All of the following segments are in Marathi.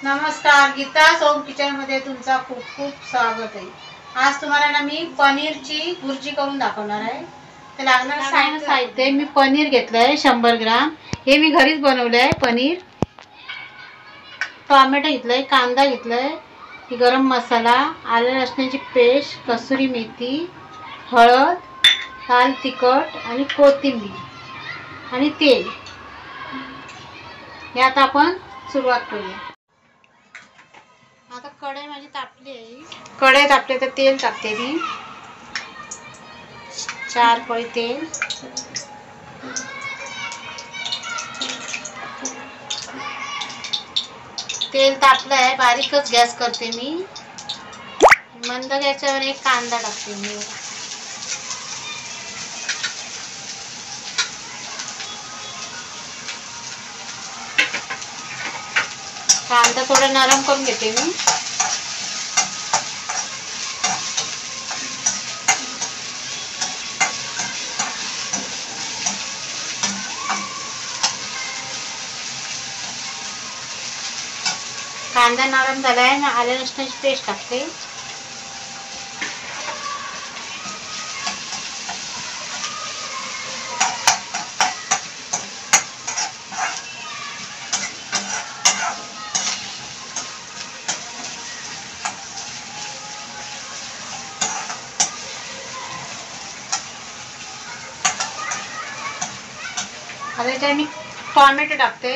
नमस्कार, गीता सोम किचन मध्ये तुमचा खूप खूप स्वागत आहे। आज तुम्हाला ना मी पनीरची भुर्जी करून दाखवणार आहे। तर लागणारं साहित्य मी पनीर घेतलंय 100 ग्राम, हे मी घरीच बनवलं आहे पनीर। टोमॅटो घेतलंय, कांदा घेतलाय, गरम मसाला, आलं लसणाची पेस्ट, कसुरी मेथी, हळद, लाल तिखट आणि कोथिंबीर आणि तेल। यात आपण सुरुवात करूया। आता कढई माझी तापली आहे। कढई तापले तर तेल टाकते मी, 4 पळी तेल। तेल तापलं आहे, बारीकच गॅस करते मी। मंद गॅसवर एक कांदा टाकते मी। कांदा थोडा नरम करून घेते मी। कांदा नरम झालाय, मी आलं लसणाची पेस्ट टाकते। आता याच्यात मी टोमॅटो टाकते।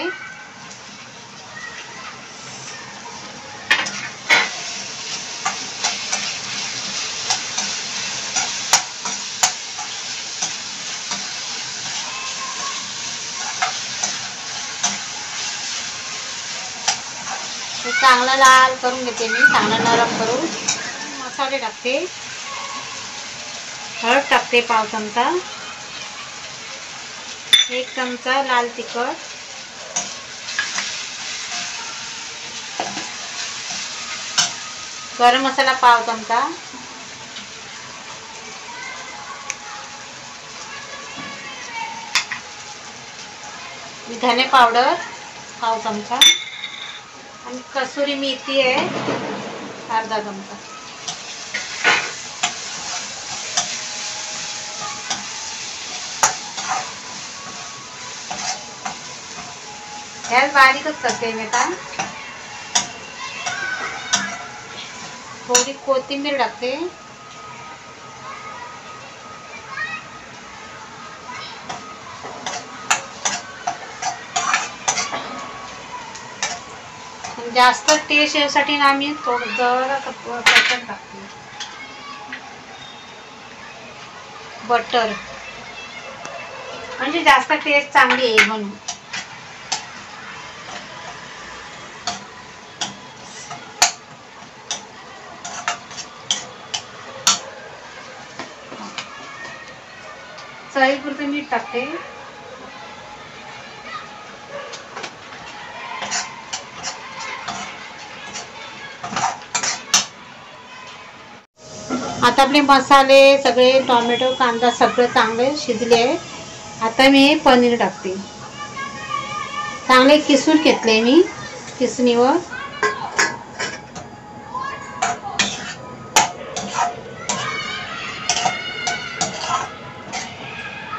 चांगला लाल करून घेते मी, चांगला नरम करून। मसाले टाकते, हळद टाकते पाव चमचा, 1 चमचा लाल तिखट, गरम मसाला पाव चमचा, धने पावडर पाव चमचा आणि कसुरी मेथी आहे अर्धा चमचा। गॅस बारीकच करते मी आता। थोडी कोथिंबीर टाकते, जास्त टेस्ट यासाठी ना मी थोडं जरा बटर टाकते, बटर म्हणजे जास्त टेस्ट चांगली आहे म्हणून। चवीपुरतं मीठ टाकते। आता आपले मसाले सगळे, टोमॅटो कांदा सगळे चांगले शिजले आहे। आता मी पनीर टाकते, चांगले किसून घेतले मी किसणीवर।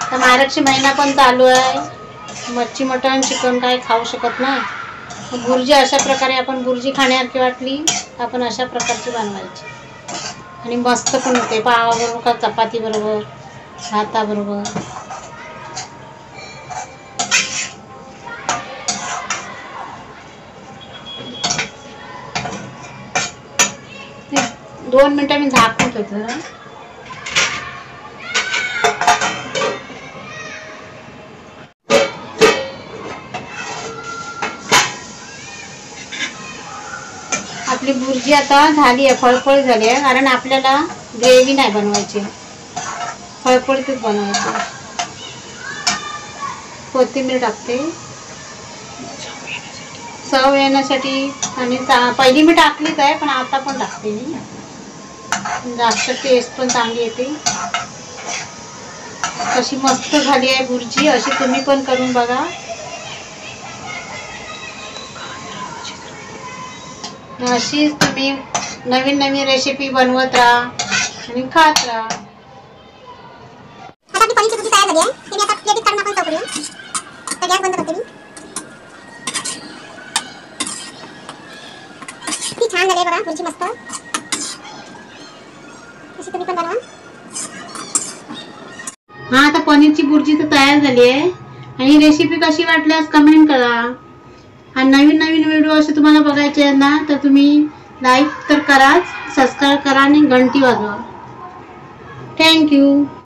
तर महाराष्ट्र महिना पण चालू आहे, मच्छी मटण चिकन काय खाऊ शकत नाही। भुर्जी अशा प्रकारे आपण भुर्जी खाण्यासारखी वाटली आपण अशा प्रकारची बनवायची आणि मस्त पण होते, पावाबरोबर का चपाती बरोबर, भाताबरोबर। दोन मिनिटं मी झाकून ठेवते जरा। आपली भुर्जी आता झाली आहे, फळफळ झाली आहे, कारण आपल्याला ग्रेव्ही नाही बनवायची, फळफळीतच बनवायची। कोथिंबीर टाकते चव येण्यासाठी, आणि पहिली मी टाकलीच आहे पण आता पण टाकते मी, जास्त टेस्ट पण चांगली येते। कशी मस्त झाली आहे भुर्जी, अशी तुम्ही पण करून बघा। अशीच तुम्ही नवीन नवीन रेसिपी बनवत राहा आणि खात राहा. आता आपली पनीरची भुर्जी तयार झाली आहे. ते मी आता प्लेटीत काढून आपण सर्व करूया. तर गॅस बंद करते मी. किती छान झाली बघा भुर्जी, मस्त. अशी तुम्ही पण बनवा. हा, आता पनीरची भुर्जी तर तयार झाली आहे. आणि रेसिपी कशी वाटल्यास कमेंट करा. आणि नवीन नवीन व्हिडिओ असे तुम्हाला बघायचे आहेत ना, तर तुम्ही लाईक तर कराच, सबस्क्राईब करा आणि घंटी वाजवा. थँक्यू.